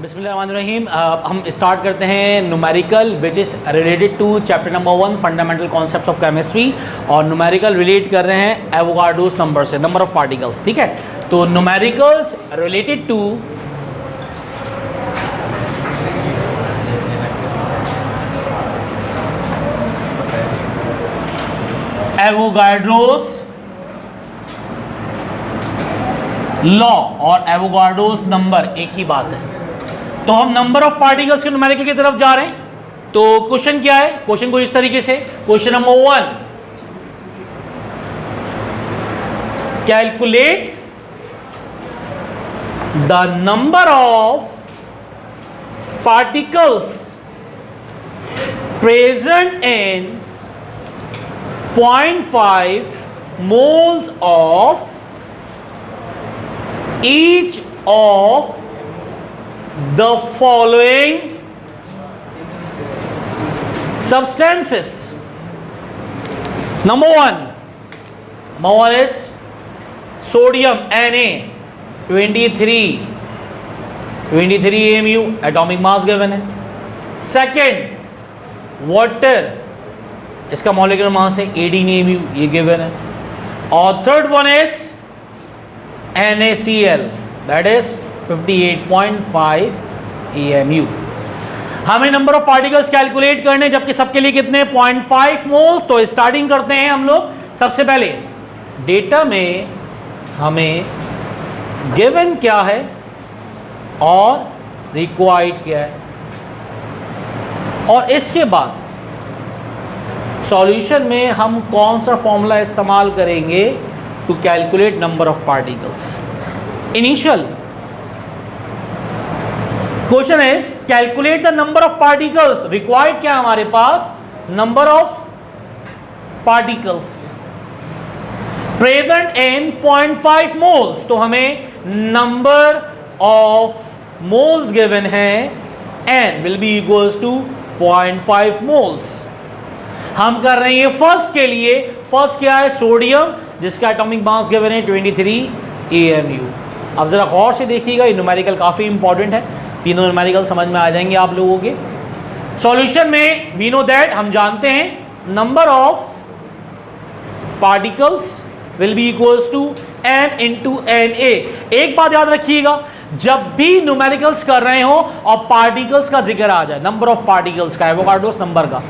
बिस्मिल्लाहिर्रहमानिर्रहीम। हम स्टार्ट करते हैं numerical which is related to chapter number 1 fundamental concepts of chemistry. और न्यूमेरिकल रिलेट कर रहे हैं एवोगाड्रोस नंबर से, नंबर ऑफ पार्टिकल्स। ठीक है, तो numericals related to Avogadro's law और एवोगाड्रोस नंबर एक ही बात है। तो हम नंबर ऑफ पार्टिकल्स के न्यूमेरिकल की तरफ जा रहे हैं। तो क्वेश्चन क्या है? क्वेश्चन को इस तरीके से, question number 1, calculate the number of particles present in 0.5 moles of each of the following substances. Number one is sodium Na 23 AMU, atomic mass given है. Second, water, इसका मॉलिक्यूलर मास है 18 AMU, ये given है. और third one is NaCl, that is 58.5 AMU. हमें number of particles calculate करने, जबकि सबके लिए कितने 0.5 मोल्स. तो स्टार्टिंग करते हैं हम लोग. सबसे पहले डेटा में हमें गिवन क्या है और रिक्वायर्ड क्या है, और इसके बाद सॉल्यूशन में हम कौन सा फॉर्मूला इस्तेमाल करेंगे to calculate number of particles. Initial question is calculate the number of particles. Required क्या है हमारे पास? Number of particles present in 0.5 moles. तो हमें नंबर ऑफ मोल्स गिवन है, n will be equals to 0.5 moles. हम कर रहे हैं फर्स्ट के लिए. फर्स्ट क्या है? सोडियम, जिसका एटॉमिक मास गिवन है 23 AMU. अब जरा गौर से देखिएगा, ये न्यूमेरिकल काफी इंपॉर्टेंट है. तीनों न्यूमेरिकल समझ में आ जाएंगे आप लोगों के. सॉल्यूशन में वी नो दैट, हम जानते हैं number of particles will be equals to n into Na. एक बात याद रखिएगा, जब भी न्यूमेरिकल्स कर रहे हो और पार्टिकल्स का जिक्र आ जाए, नंबर ऑफ पार्टिकल्स का, एवोगाड्रोस नंबर का,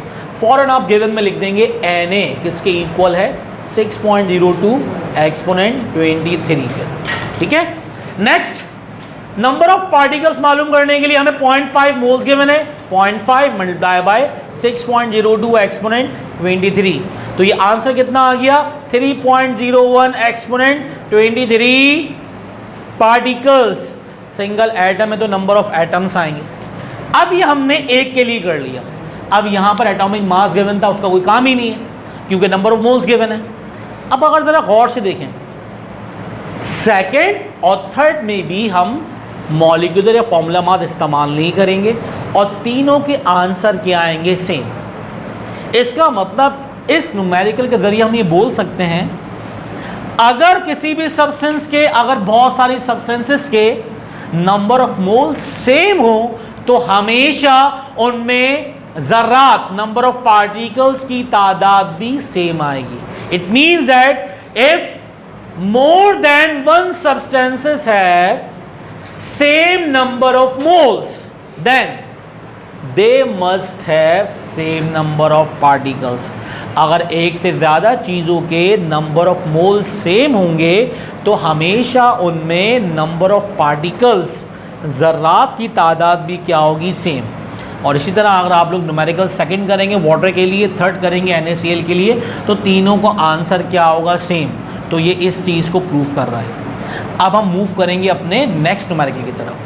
फौरन आप गिवन में लिख देंगे Na, किसके इक्वल है 6.02 एक्सपोनेंट 23 के. ठीक है. नेक्स्ट, नंबर ऑफ पार्टिकल्स मालूम करने के लिए हमें 0.5 मोल्स गिवन है. 0.5 मल्टीप्लाई बाय 6.02 एक्सपोनेंट 23. तो ये आंसर कितना आ गया? 3.01 एक्सपोनेंट 23 पार्टिकल्स. सिंगल एटम है तो नंबर ऑफ एटम्स आएंगे. अब ये हमने एक के लिए कर लिया. अब यहां पर एटॉमिक मास गिवन था, उसका कोई काम ही नहीं है क्योंकि नंबर ऑफ मोल्स गिवन है. अब अगर जरा गौर से देखें, सेकंड और थर्ड में भी हम मॉलिक्यूलर या फॉर्मूला मास इस्तेमाल नहीं करेंगे और तीनों के आंसर क्या आएंगे? सेम. इसका मतलब इस न्यूमेरिकल के जरिए हम ये बोल सकते हैं, अगर किसी भी सब्सटेंस के, अगर बहुत सारी सब्सटेंसेस के नंबर ऑफ मोल्स सेम हो तो हमेशा उनमें ज़र्रात, नंबर ऑफ पार्टिकल्स की तादाद भी सेम आएगी. It means that if more than one substances have same number of moles, then they must have same number of particles. अगर एक से ज़्यादा चीज़ों के नंबर ऑफ मोल्स सेम होंगे तो हमेशा उनमें नंबर ऑफ पार्टिकल्स, ज़र्रात की तादाद भी क्या होगी? सेम. और इसी तरह अगर आप लोग न्यूमेरिकल सेकंड करेंगे वाटर के लिए, थर्ड करेंगे NaCl के लिए, तो तीनों को आंसर क्या होगा? सेम. तो ये इस चीज़ को प्रूफ कर रहा है. अब हम मूव करेंगे अपने नेक्स्ट न्यूमेरिकल की तरफ.